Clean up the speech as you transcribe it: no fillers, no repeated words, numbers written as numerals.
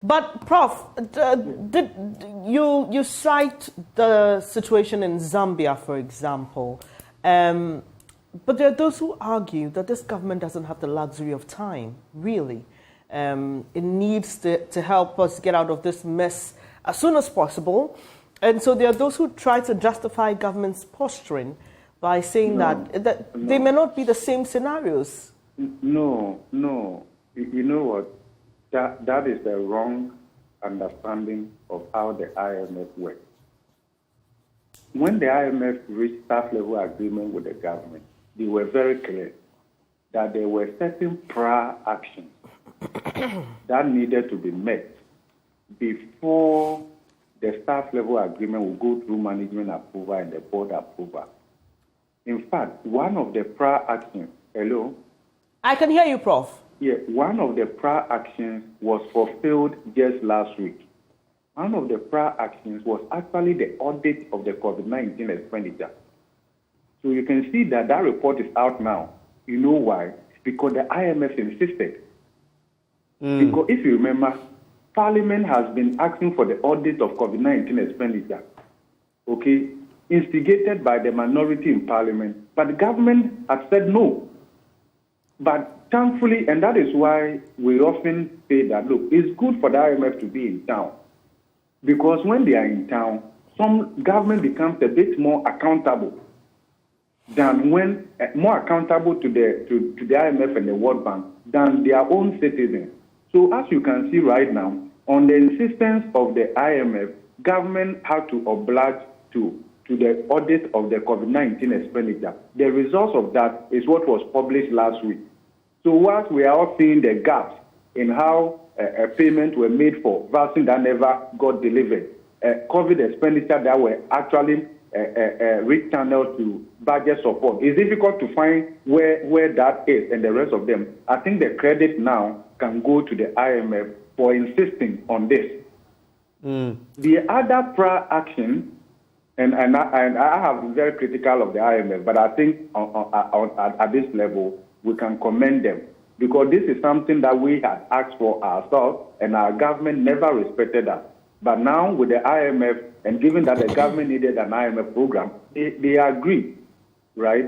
But, Prof, did you cite the situation in Zambia, for example, but there are those who argue that this government doesn't have the luxury of time, really. It needs to help us get out of this mess as soon as possible. And so there are those who try to justify government's posturing by saying that they may not be the same scenarios. No. You know what? That is the wrong understanding of how the IMF works. When the IMF reached staff-level agreement with the government, they were very clear that there were certain prior actions that needed to be met before the staff-level agreement will go through management approval and the board approval. In fact, one of the prior actions, hello? I can hear you, Prof. Yeah, one of the prior actions was fulfilled just last week. One of the prior actions was actually the audit of the COVID-19 expenditure. So you can see that report is out now. You know why? Because the IMF insisted. Because if you remember, Parliament has been asking for the audit of COVID-19 expenditure, okay, instigated by the minority in Parliament, but the government has said no. But thankfully, and that is why we often say that, look, it's good for the IMF to be in town, because when they are in town, some government becomes a bit more accountable than when more accountable to the IMF and the World Bank than their own citizens. So as you can see right now, on the insistence of the IMF, government had to oblige to the audit of the COVID-19 expenditure. The results of that is what was published last week. So whilst we are all seeing the gaps in how payments were made for vaccine that never got delivered, COVID expenditure that were actually rechanneled to budget support, it's difficult to find where that is and the rest of them. I think the credit now can go to the IMF for insisting on this. The other prior action, and I have been very critical of the IMF, but I think at this level, we can commend them, because this is something that we had asked for ourselves, and our government never respected that. But now with the IMF, and given that the government needed an IMF program, they agree, right?